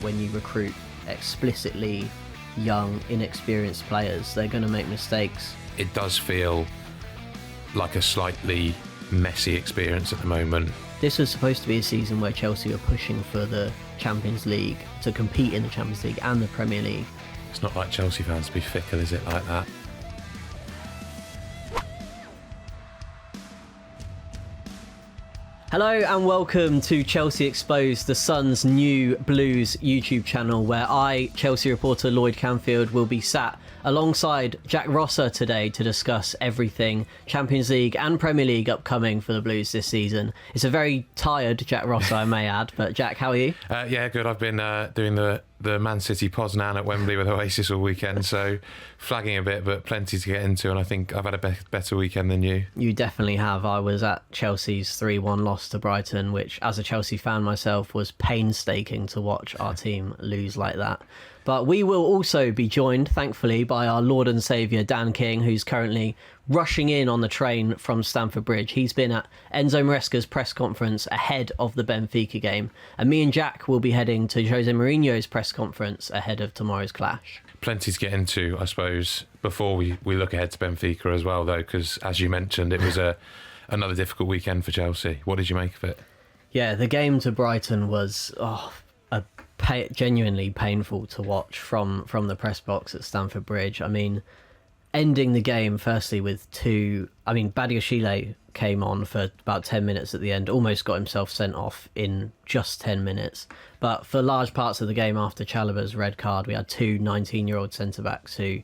When you recruit explicitly young, inexperienced players, they're going to make mistakes. It does feel like a slightly messy experience at the moment. This was supposed to be a season where Chelsea were pushing for the Champions League, to compete in the Champions League and the Premier League. It's not like Chelsea fans to be fickle, is it, like that? Hello and welcome to Chelsea Exposed, the Sun's new Blues YouTube channel, where I, Chelsea reporter Lloyd Canfield, will be sat alongside Jack Rosser today to discuss everything Champions League and Premier League upcoming for the Blues this season. It's a very tired Jack Rosser, I may add, but Jack, how are you? Yeah, good. I've been doing the Man City Poznan at Wembley with Oasis all weekend, so flagging a bit, but plenty to get into, and I think I've had a better weekend than you. You definitely have. I was at Chelsea's 3-1 loss to Brighton, which, as a Chelsea fan myself, was painstaking to watch our team lose like that. But we will also be joined, thankfully, by our Lord and Saviour, Dan King, who's currently rushing in on the train from Stamford Bridge. He's been at Enzo Maresca's press conference ahead of the Benfica game. And me and Jack will be heading to Jose Mourinho's press conference ahead of tomorrow's clash. Plenty to get into, I suppose, before we look ahead to Benfica as well, though, because, as you mentioned, it was another difficult weekend for Chelsea. What did you make of it? Yeah, the game to Brighton was genuinely painful to watch from the press box at Stamford Bridge. I mean, ending the game firstly with Badiashile came on for about 10 minutes at the end, almost got himself sent off in just 10 minutes. But for large parts of the game after Chalobah's red card, we had two 19-year-old centre-backs who,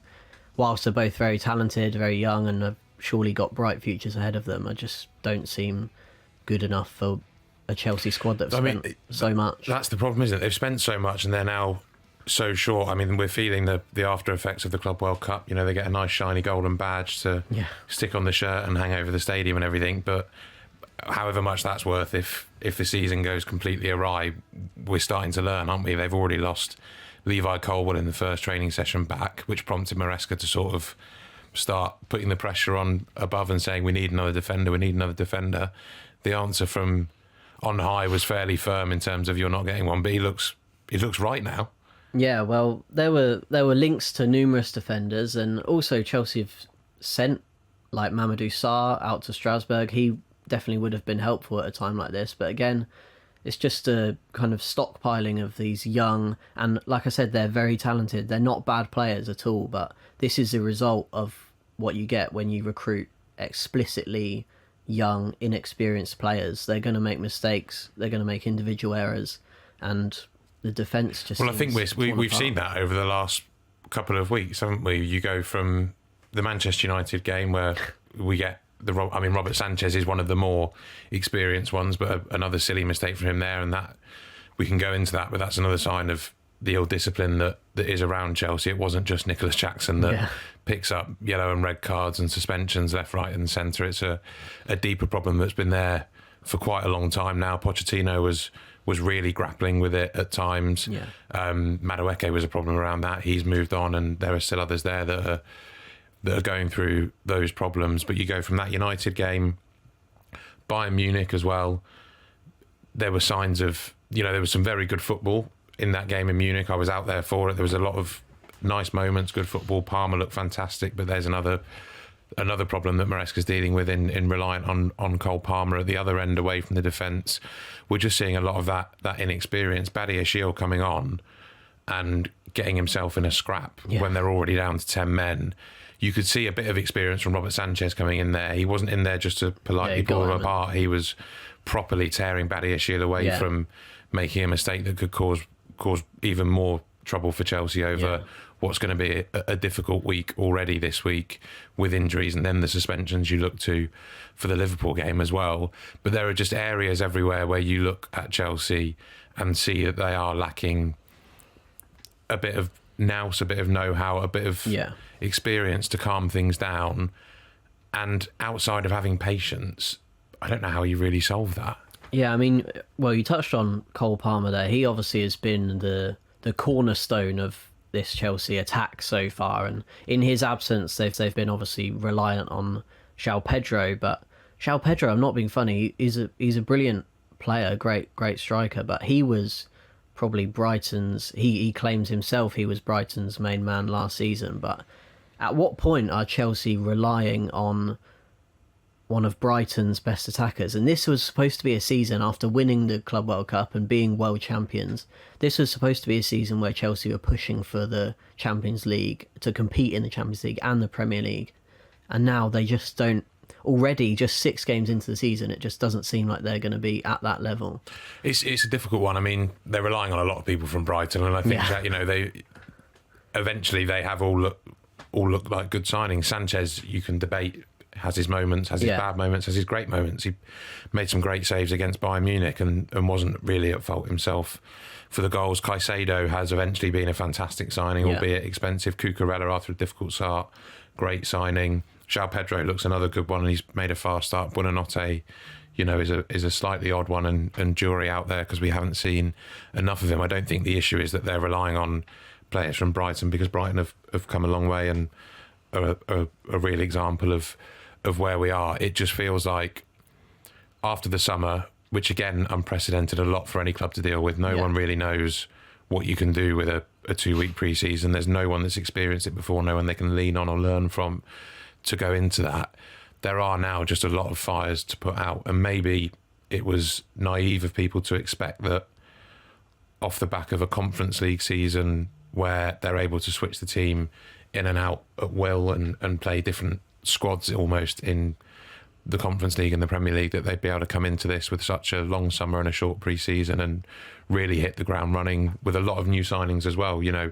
whilst they're both very talented, very young, and have surely got bright futures ahead of them, just don't seem good enough for a Chelsea squad that's spent so much. That's the problem, isn't it? They've spent so much and they're now so short. I mean, we're feeling the after effects of the Club World Cup. You know, they get a nice shiny golden badge to stick on the shirt and hang over the stadium and everything. But however much that's worth, if the season goes completely awry, we're starting to learn, aren't we? They've already lost Levi Colwill in the first training session back, which prompted Maresca to sort of start putting the pressure on above and saying, we need another defender. The answer from on high was fairly firm in terms of, you're not getting one, but he looks right now. Yeah, well, there were links to numerous defenders, and also Chelsea have sent like Mamadou Sarr out to Strasbourg. He definitely would have been helpful at a time like this, but again, it's just a kind of stockpiling of these young, and like I said, they're very talented. They're not bad players at all, but this is a result of what you get when you recruit explicitly young, inexperienced players. They're going to make mistakes. They're going to make individual errors, and the defence just. Well, I think we've seen that over the last couple of weeks, haven't we? You go from the Manchester United game where we get Robert Sanchez is one of the more experienced ones, but another silly mistake from him there, and that we can go into that, but that's another sign of the ill discipline that is around Chelsea. It wasn't just Nicholas Jackson that picks up yellow and red cards and suspensions left, right and centre. It's a deeper problem that's been there for quite a long time now. Pochettino was really grappling with it at times. Madueke was a problem around that. He's moved on, and there are still others there that are going through those problems. But you go from that United game, Bayern Munich as well, there were signs of, there was some very good football in that game in Munich. I was out there for it. There was a lot of nice moments, good football. Palmer looked fantastic, but there's another problem that Maresca's dealing with in reliant on Cole Palmer at the other end away from the defence. We're just seeing a lot of that inexperience. Badiashile coming on and getting himself in a scrap when they're already down to 10 men. You could see a bit of experience from Robert Sanchez coming in there. He wasn't in there just to politely pull him apart. He was properly tearing Badiashile away from making a mistake that could cause even more trouble for Chelsea over what's going to be a difficult week already this week with injuries, and then the suspensions you look to for the Liverpool game as well. But there are just areas everywhere where you look at Chelsea and see that they are lacking a bit of nous, a bit of know-how, a bit of experience to calm things down. And outside of having patience, I don't know how you really solve that. Yeah, I mean, well, you touched on Cole Palmer there. He obviously has been the cornerstone of this Chelsea attack so far, and in his absence, they've been obviously reliant on João Pedro. But João Pedro, I'm not being funny, he's a brilliant player, great striker, but he was probably Brighton's. He claims himself he was Brighton's main man last season, but at what point are Chelsea relying on one of Brighton's best attackers? And this was supposed to be a season after winning the Club World Cup and being world champions. This was supposed to be a season where Chelsea were pushing for the Champions League, to compete in the Champions League and the Premier League. And now they just don't. Already, just 6 games into the season, it just doesn't seem like they're going to be at that level. It's a difficult one. I mean, they're relying on a lot of people from Brighton, and I think that, you know, they have all look like good signings. Sanchez, you can debate, has his moments, has his bad moments, has his great moments. He made some great saves against Bayern Munich and wasn't really at fault himself for the goals. Caicedo has eventually been a fantastic signing, albeit expensive. Cucurella, after a difficult start, great signing. João Pedro looks another good one, and he's made a fast start. Buonanotte, you know, is a slightly odd one, and jury out there because we haven't seen enough of him. I don't think the issue is that they're relying on players from Brighton, because Brighton have come a long way and are a real example of where we are. It just feels like after the summer, which again, unprecedented, a lot for any club to deal with. No one really knows what you can do with a 2-week pre-season. There's no one that's experienced it before, no one they can lean on or learn from to go into that. There are now just a lot of fires to put out, and maybe it was naive of people to expect that off the back of a Conference League season where they're able to switch the team in and out at will and play different squads almost in the Conference League and the Premier League, that they'd be able to come into this with such a long summer and a short pre-season and really hit the ground running with a lot of new signings as well. You know,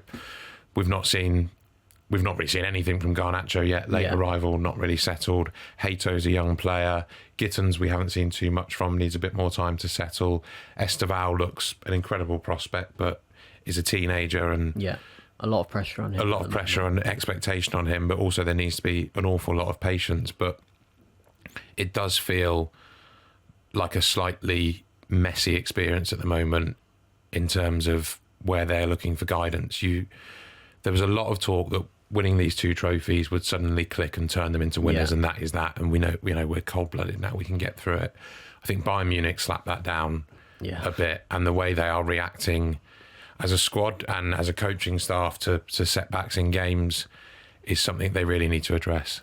we've not really seen anything from Garnacho yet. Late arrival, not really settled. Hato's a young player. Gittins, we haven't seen too much from. Needs a bit more time to settle. Esteval looks an incredible prospect, but is a teenager, and a lot of pressure on him. A lot of pressure and expectation on him, but also there needs to be an awful lot of patience. But it does feel like a slightly messy experience at the moment in terms of where they're looking for guidance. There was a lot of talk that winning these 2 trophies would suddenly click and turn them into winners, and that is that. And we know we're cold-blooded now. We can get through it. I think Bayern Munich slapped that down a bit, and the way they are reacting as a squad and as a coaching staff to setbacks in games is something they really need to address.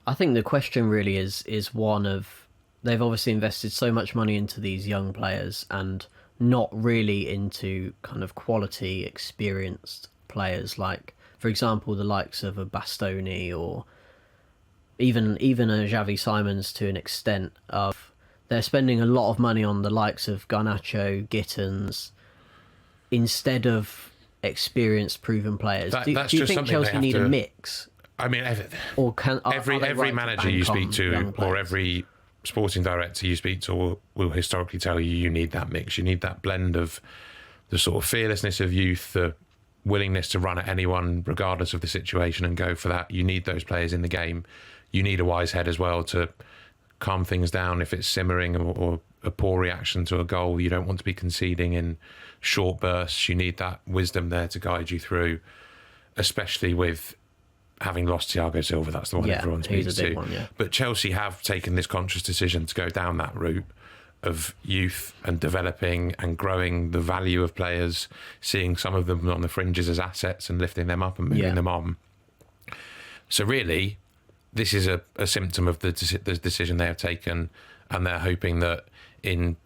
I think the question really is one of, they've obviously invested so much money into these young players and not really into kind of quality, experienced players, like, for example, the likes of a Bastoni or even a Xavi Simons to an extent. Of they're spending a lot of money on the likes of Garnacho, Gittins, instead of experienced, proven players. Do you think Chelsea need a mix? I mean, every manager you speak to, or every sporting director you speak to, will historically tell you need that mix. You need that blend of the sort of fearlessness of youth, the willingness to run at anyone regardless of the situation and go for that. You need those players in the game. You need a wise head as well to calm things down if it's simmering or a poor reaction to a goal. You don't want to be conceding in short bursts. You need that wisdom there to guide you through, especially with having lost Thiago Silva. That's the one everyone speaks to. But Chelsea have taken this conscious decision to go down that route of youth and developing and growing the value of players, seeing some of them on the fringes as assets and lifting them up and moving them on. So really, this is a symptom of the decision they have taken, and they're hoping that in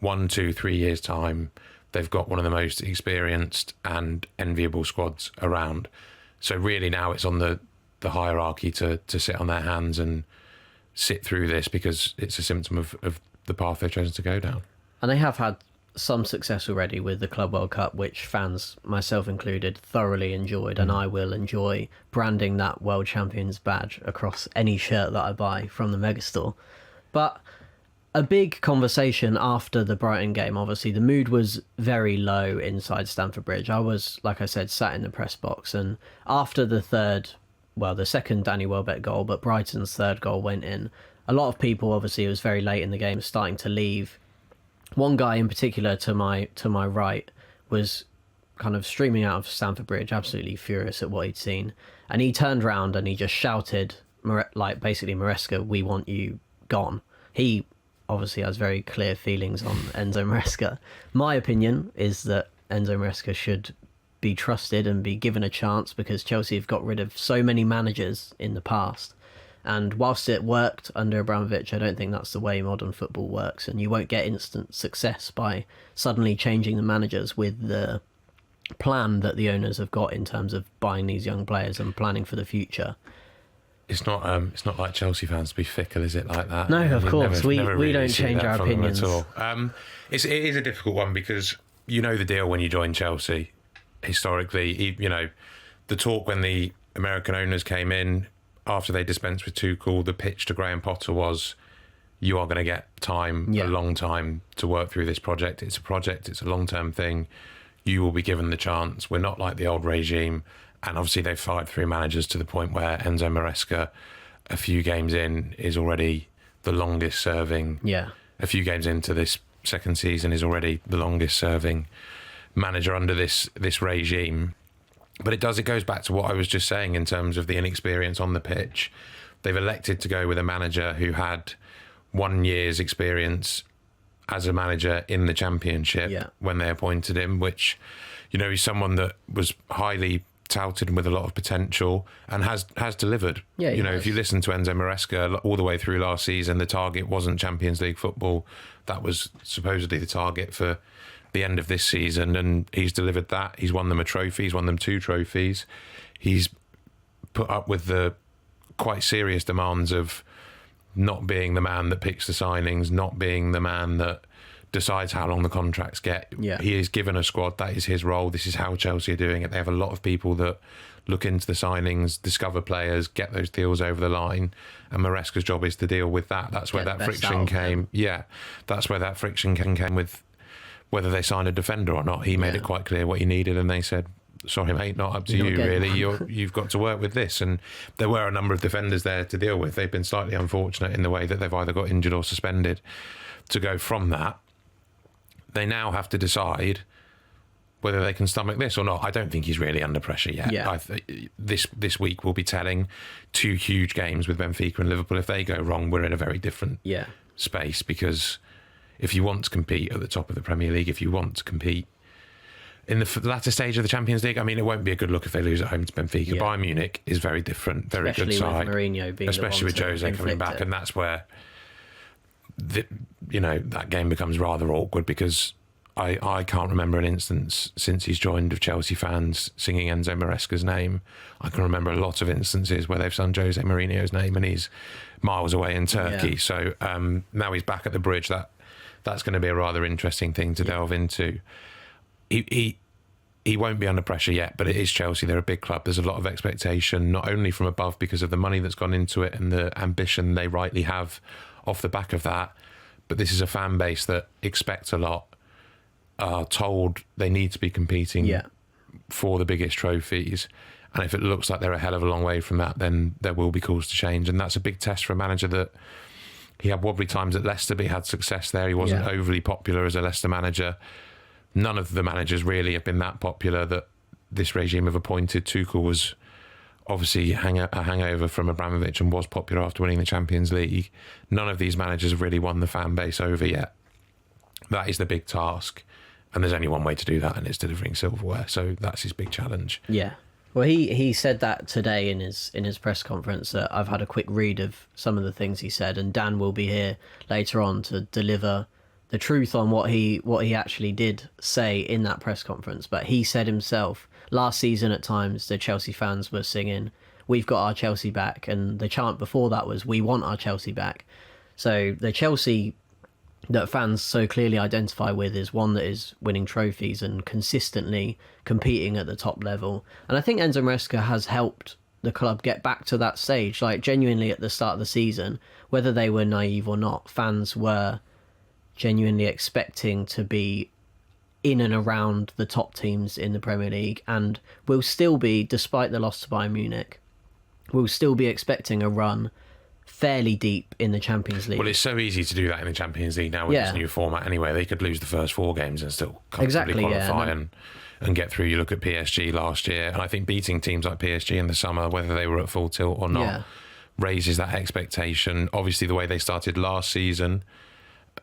1, 2, 3 years' time, they've got one of the most experienced and enviable squads around. So really now it's on the hierarchy to sit on their hands and sit through this, because it's a symptom of the path they've chosen to go down. And they have had some success already with the Club World Cup, which fans, myself included, thoroughly enjoyed, and I will enjoy branding that World Champions badge across any shirt that I buy from the Megastore. But a big conversation after the Brighton game, obviously the mood was very low inside Stamford Bridge. I was, like I said, sat in the press box, and after the second Danny Welbeck goal, but Brighton's third goal went in, a lot of people, obviously it was very late in the game, starting to leave. One guy in particular to my right was kind of streaming out of Stamford Bridge, absolutely furious at what he'd seen, and he turned around and he just shouted, basically, Maresca, we want you gone. He obviously has very clear feelings on Enzo Maresca. My opinion is that Enzo Maresca should be trusted and be given a chance, because Chelsea have got rid of so many managers in the past. And whilst it worked under Abramovich, I don't think that's the way modern football works. And you won't get instant success by suddenly changing the managers with the plan that the owners have got in terms of buying these young players and planning for the future. It's not like Chelsea fans to be fickle, is it, like that? No, of course. We really don't change our opinions at all. It is a difficult one, because you know the deal when you join Chelsea. Historically, you know, the talk when the American owners came in after they dispensed with Tuchel, the pitch to Graham Potter was, you are going to get time, a long time, to work through this project. It's a long-term thing. You will be given the chance. We're not like the old regime. And obviously they've fired 3 managers to the point where Enzo Maresca, a few games in, is already the longest serving. Yeah. A few games into this second season is already the longest serving manager under this regime. But it goes back to what I was just saying in terms of the inexperience on the pitch. They've elected to go with a manager who had 1 year's experience as a manager in the Championship when they appointed him, which, you know, he's someone that was highly touted with a lot of potential and has delivered. Yeah, you know, if you listen to Enzo Maresca all the way through last season, the target wasn't Champions League football. That was supposedly the target for the end of this season, and he's delivered that. He's won them a trophy. He's won them 2 trophies. He's put up with the quite serious demands of not being the man that picks the signings, not being the man that decides how long the contracts get. Yeah. He is given a squad. That is his role. This is how Chelsea are doing it. They have a lot of people that look into the signings, discover players, get those deals over the line, and Maresca's job is to deal with that. That's where that friction came. Yeah, that's where that friction came with whether they signed a defender or not. He made it quite clear what he needed, and they said, sorry mate, not up to you really. You've got to work with this. And there were a number of defenders there to deal with. They've been slightly unfortunate in the way that they've either got injured or suspended. To go from that, they now have to decide whether they can stomach this or not. I don't think he's really under pressure yet. Yeah. This week will be telling. 2 huge games with Benfica and Liverpool. If they go wrong, we're in a very different space, because if you want to compete at the top of the Premier League, if you want to compete in the latter stage of the Champions League, I mean, it won't be a good look if they lose at home to Benfica. Yeah. Bayern Munich is very different, very especially good side. With Mourinho being especially with Jose coming back, and that's where that game becomes rather awkward, because I can't remember an instance since he's joined of Chelsea fans singing Enzo Maresca's name. I can remember a lot of instances where they've sung Jose Mourinho's name and he's miles away in Turkey. Yeah. So now he's back at the Bridge. That's going to be a rather interesting thing to delve into. He won't be under pressure yet, but it is Chelsea. They're a big club. There's a lot of expectation, not only from above because of the money that's gone into it and the ambition they rightly have off the back of that, but this is a fan base that expect a lot, are told they need to be competing for the biggest trophies. And if it looks like they're a hell of a long way from that, then there will be cause to change. And that's a big test for a manager that he had wobbly times at Leicester, but he had success there. He wasn't overly popular as a Leicester manager. None of the managers really have been that popular that this regime have appointed. Tuchel was obviously a hangover from Abramovich and was popular after winning the Champions League. None of these managers have really won the fan base over yet. That is the big task. And there's only one way to do that, and it's delivering silverware. So that's his big challenge. Yeah. Well, he said that today in his press conference. I've had a quick read of some of the things he said, and Dan will be here later on to deliver the truth on what he actually did say in that press conference. But he said himself, last season at times the Chelsea fans were singing, "We've got our Chelsea back," and the chant before that was, "We want our Chelsea back." So the Chelsea that fans so clearly identify with is one that is winning trophies and consistently competing at the top level. And I think Enzo Maresca has helped the club get back to that stage. Like, genuinely at the start of the season, whether they were naive or not, fans were genuinely expecting to be in and around the top teams in the Premier League, and will still be, despite the loss to Bayern Munich, will still be expecting a run fairly deep in the Champions League. Well, it's so easy to do that in the Champions League now with this new format anyway. They could lose the first 4 games and still comfortably qualify and get through. You look at PSG last year, and I think beating teams like PSG in the summer, whether they were at full tilt or not, raises that expectation. Obviously, the way they started last season,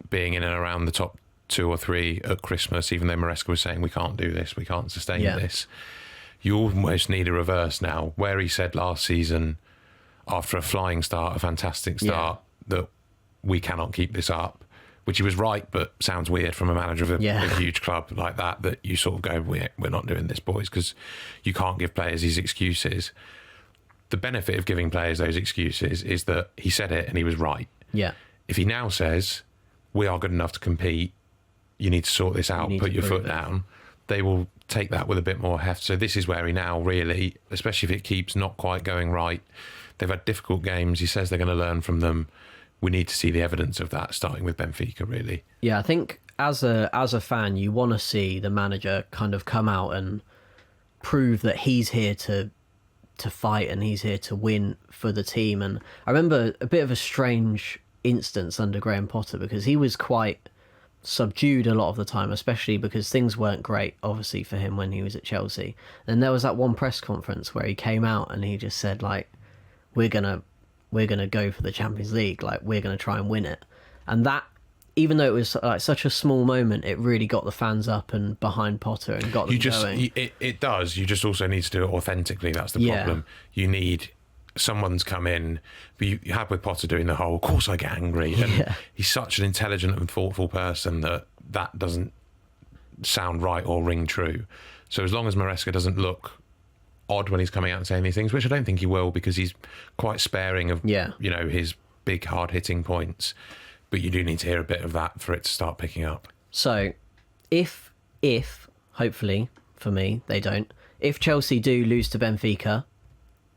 being in and around the top 2 or 3 at Christmas, even though Maresca was saying we can't do this, we can't sustain Yeah. this. You almost need a reverse now, where he said last season, after a flying start, a fantastic start, that we cannot keep this up, which he was right, but sounds weird from a manager of a huge club like that you sort of go, we're not doing this, boys, because you can't give players these excuses. The benefit of giving players those excuses is that he said it and he was right. Yeah. If he now says, we are good enough to compete, you need to sort this out, put your foot down, they will take that with a bit more heft. So this is where he now really, especially if it keeps not quite going right, they've had difficult games. He says they're going to learn from them. We need to see the evidence of that, starting with Benfica, really. Yeah, I think as a fan, you want to see the manager kind of come out and prove that he's here to fight and he's here to win for the team. And I remember a bit of a strange instance under Graham Potter, because he was quite subdued a lot of the time, especially because things weren't great, obviously, for him when he was at Chelsea. And there was that one press conference where he came out and he just said, like, we're gonna go for the Champions League, like, we're gonna try and win it. And that, even though it was like such a small moment, it really got the fans up and behind Potter and got them going. It does. You just also need to do it authentically. That's the problem. You need someone's come in, but you had with Potter doing the whole, of course I get angry. And he's such an intelligent and thoughtful person that doesn't sound right or ring true. So as long as Maresca doesn't look odd when he's coming out and saying these things, which I don't think he will, because he's quite sparing of his big hard hitting points, but you do need to hear a bit of that for it to start picking up. So if hopefully for me they don't, if Chelsea do lose to Benfica,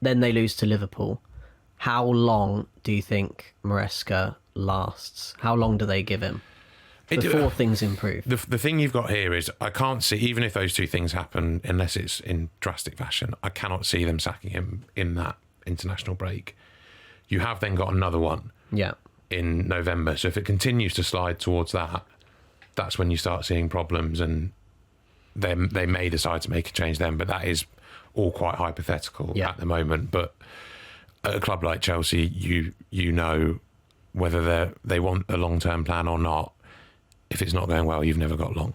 then they lose to Liverpool, how long do you think Maresca lasts? How long do they give him before things improve? The thing you've got here is, I can't see, even if those two things happen, unless it's in drastic fashion, I cannot see them sacking him in that international break. You have then got another one in November. So if it continues to slide towards that, that's when you start seeing problems, and they may decide to make a change then, but that is all quite hypothetical at the moment. But at a club like Chelsea, you know whether they want a long-term plan or not. If it's not going well, you've never got long.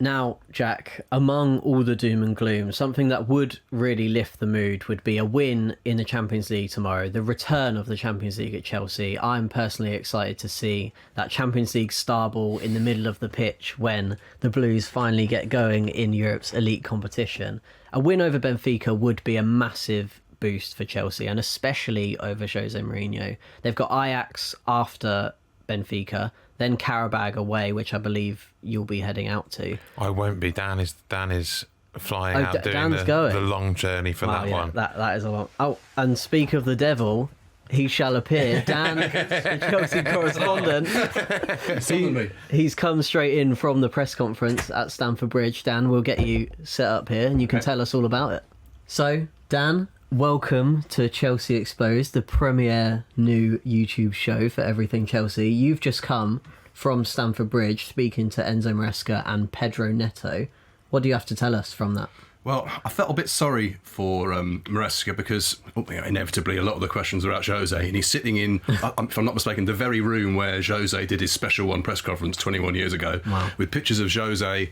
Now, Jack, among all the doom and gloom, something that would really lift the mood would be a win in the Champions League tomorrow, the return of the Champions League at Chelsea. I'm personally excited to see that Champions League star ball in the middle of the pitch when the Blues finally get going in Europe's elite competition. A win over Benfica would be a massive boost for Chelsea, and especially over Jose Mourinho. They've got Ajax after Benfica, then Karabag away, which I believe you'll be heading out to. I won't be. Dan is flying out doing the long journey for that one. That is a long. Oh, and speak of the devil, he shall appear. Dan, the Chelsea correspondent. He's come straight in from the press conference at Stamford Bridge. Dan, we'll get you set up here and you can tell us all about it. So, Dan, welcome to Chelsea Exposed, the premier new YouTube show for everything Chelsea. You've just come from Stamford Bridge speaking to Enzo Maresca and Pedro Neto. What do you have to tell us from that? Well, I felt a bit sorry for Maresca because inevitably a lot of the questions are about Jose, and he's sitting in, if I'm not mistaken, the very room where Jose did his Special One press conference 21 years ago, with pictures of Jose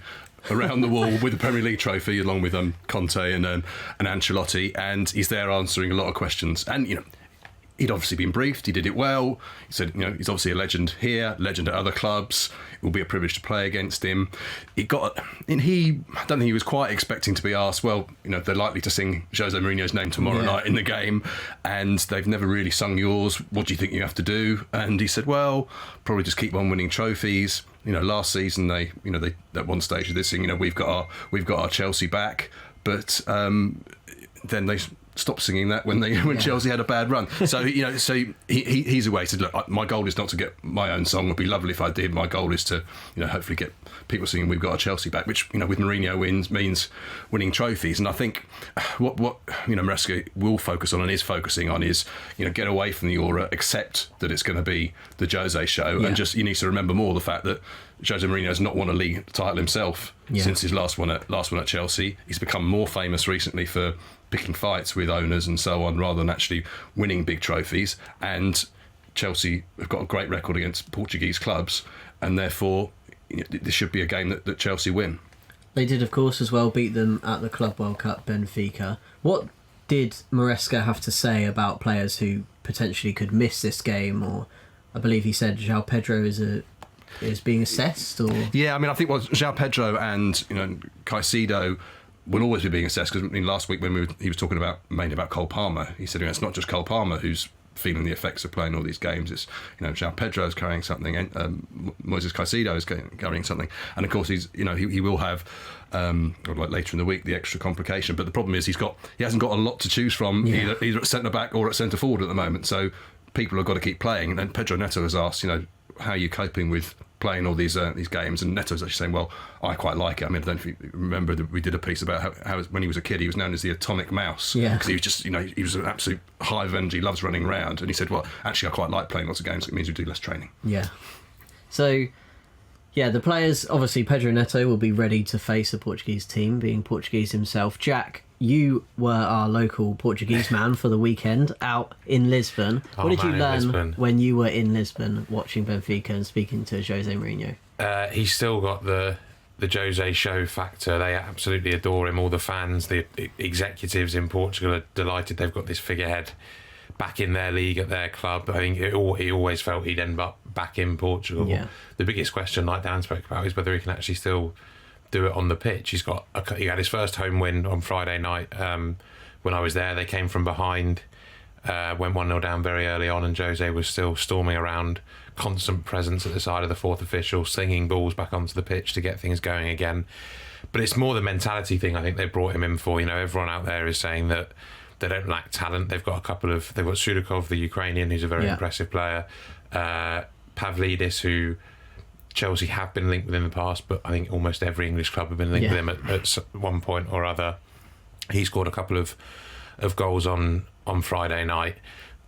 around the wall with the Premier League trophy, along with Conte and Ancelotti, and he's there answering a lot of questions. And he'd obviously been briefed. He did it well. He said, he's obviously a legend here, legend at other clubs. It will be a privilege to play against him. I don't think he was quite expecting to be asked, well, they're likely to sing Jose Mourinho's name tomorrow night in the game, and they've never really sung yours. What do you think you have to do? And he said, well, probably just keep on winning trophies. Last season they at one stage of this thing, we've got our Chelsea back, but then they stopped singing that when Chelsea had a bad run. So he's away. He said, look, my goal is not to get my own song. It'd be lovely if I did. My goal is to hopefully get people singing "We've got our Chelsea back," which with Mourinho means winning trophies. And I think what Maresca will focus on and is focusing on is get away from the aura, accept that it's going to be the Jose show, and just you need to remember more the fact that Jose Mourinho has not won a league title himself since his last one at Chelsea. He's become more famous recently for picking fights with owners and so on, rather than actually winning big trophies. And Chelsea have got a great record against Portuguese clubs, and therefore this should be a game that Chelsea win. They did, of course, as well beat them at the Club World Cup, Benfica. What did Maresca have to say about players who potentially could miss this game? Or I believe he said João Pedro is being assessed. Or yeah, I mean, I think João Pedro and Caicedo will always be being assessed, because last week when he was talking mainly about Cole Palmer, he said it's not just Cole Palmer who's feeling the effects of playing all these games. It's João Pedro is carrying something, and Moises Caicedo is carrying something, and of course he will have like later in the week the extra complication. But the problem is he hasn't got a lot to choose from, either at centre back or at centre forward at the moment. So people have got to keep playing. And then Pedro Neto has asked, how are you coping with playing all these games? And Neto's actually saying, well, I quite like it. I mean, I don't know if you remember that we did a piece about how when he was a kid he was known as the atomic mouse, because he was just he was an absolute hive of energy, loves running around, and he said, well, actually I quite like playing lots of games. It means we do less training. So the players, obviously Pedro Neto will be ready to face a Portuguese team, being Portuguese himself. Jack, you were our local Portuguese man for the weekend out in Lisbon. What did you learn when you were in Lisbon watching Benfica and speaking to Jose Mourinho? He's still got the Jose show factor. They absolutely adore him. All the fans, the executives in Portugal are delighted they've got this figurehead back in their league at their club. I think he always felt he'd end up back in Portugal. The biggest question, like Dan spoke about, is whether he can actually still do it on the pitch. He had his first home win on Friday night when I was there. They came from behind, went 1-0 down very early on, and Jose was still storming around, constant presence at the side of the fourth official, slinging balls back onto the pitch to get things going again. But it's more the mentality thing I think they brought him in for. Everyone out there is saying that they don't lack talent. They've got they've got Sudakov, the Ukrainian, who's a very impressive player, Pavlidis, who Chelsea have been linked with in the past, but I think almost every English club have been linked with him at one point or other. He scored a couple of goals on Friday night.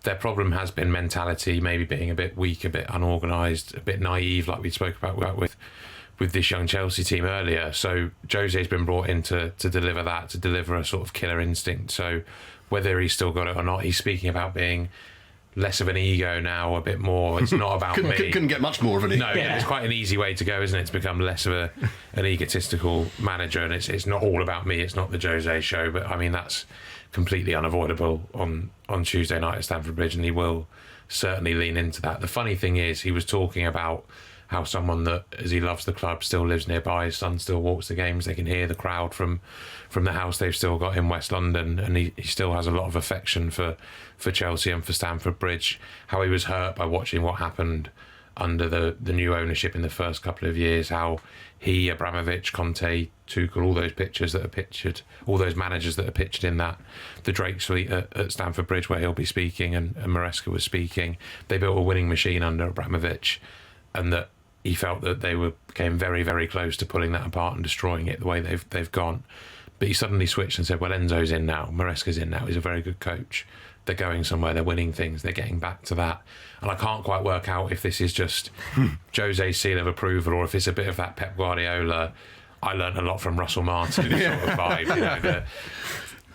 Their problem has been mentality, maybe being a bit weak, a bit unorganised, a bit naive, like we spoke about with this young Chelsea team earlier. So Jose's been brought in to deliver that, to deliver a sort of killer instinct. So whether he's still got it or not, he's speaking about being less of an ego now, a bit more. It's not about me. Couldn't get much more of an ego. No, it's quite an easy way to go, isn't it? To become less of an egotistical manager, and it's not all about me. It's not the Jose show. But I mean, that's completely unavoidable on Tuesday night at Stamford Bridge, and he will certainly lean into that. The funny thing is, he was talking about how someone that, as he loves the club, still lives nearby. His son still walks the games. They can hear the crowd from the house they've still got in West London, and he still has a lot of affection for Chelsea and for Stamford Bridge. How he was hurt by watching what happened under the new ownership in the first couple of years, how he, Abramovich, Conte, Tuchel, all those pictures that are pictured, all those managers that are pictured in the Drake suite at Stamford Bridge where he'll be speaking and Maresca was speaking, they built a winning machine under Abramovich, and that he felt that they came very, very close to pulling that apart and destroying it the way they've gone. But he suddenly switched and said, well, Enzo's in now, Maresca's in now, he's a very good coach. They're going somewhere, they're winning things, they're getting back to that. And I can't quite work out if this is just Jose's seal of approval or if it's a bit of that Pep Guardiola, I learnt a lot from Russell Martin sort of vibe, the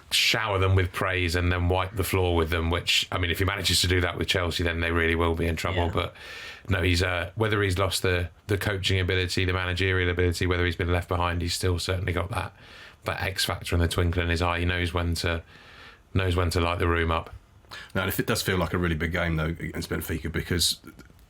shower them with praise and then wipe the floor with them, which, I mean, if he manages to do that with Chelsea, then they really will be in trouble. But no, he's whether he's lost the coaching ability, the managerial ability, whether he's been left behind, he's still certainly got that X factor and the twinkle in his eye. He knows when to light the room up. Now, and if it does feel like a really big game though against Benfica, because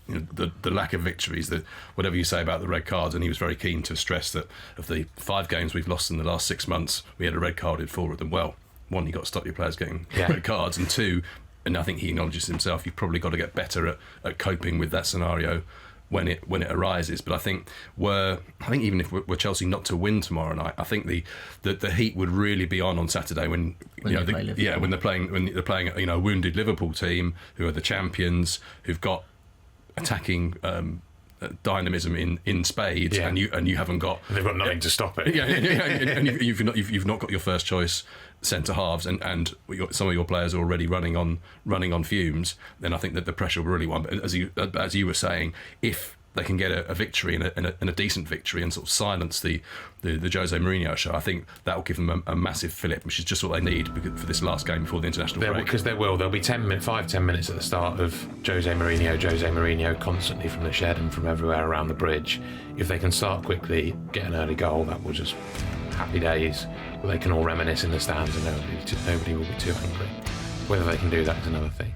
the lack of victories, that whatever you say about the red cards, and he was very keen to stress that of the 5 games we've lost in the last 6 months, we had a red carded 4 of them. Well, 1, you got to stop your players getting red cards, and 2, and I think he acknowledges himself, you've probably got to get better at coping with that scenario when it arises. But I think even if we're Chelsea not to win tomorrow night, I think the heat would really be on Saturday when they're playing a wounded Liverpool team who are the champions, who've got attacking dynamism in spades, and you haven't got. They've got nothing to stop it. And you've not got your first choice centre halves, and some of your players are already running on fumes. Then I think that the pressure will really want. But as you were saying, if they can get a victory and a decent victory and sort of silence the Jose Mourinho show, I think that will give them a massive fillip, which is just what they need for this last game before the international break. Because there'll be 10 minutes at the start of Jose Mourinho constantly from the shed and from everywhere around the bridge. If they can start quickly, get an early goal, that will just happy days. They can all reminisce in the stands and nobody will be too angry. Whether they can do that is another thing.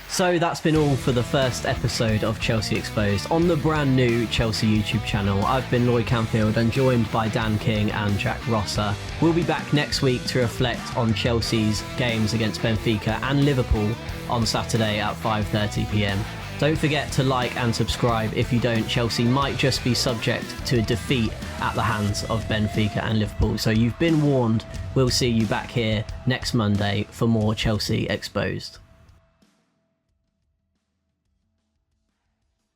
So that's been all for the first episode of Chelsea Exposed on the brand new Chelsea YouTube channel. I've been Lloyd Canfield and joined by Dan King and Jack Rosser. We'll be back next week to reflect on Chelsea's games against Benfica and Liverpool on Saturday at 5:30pm. Don't forget to like and subscribe. If you don't, Chelsea might just be subject to a defeat at the hands of Benfica and Liverpool. So you've been warned. We'll see you back here next Monday for more Chelsea Exposed.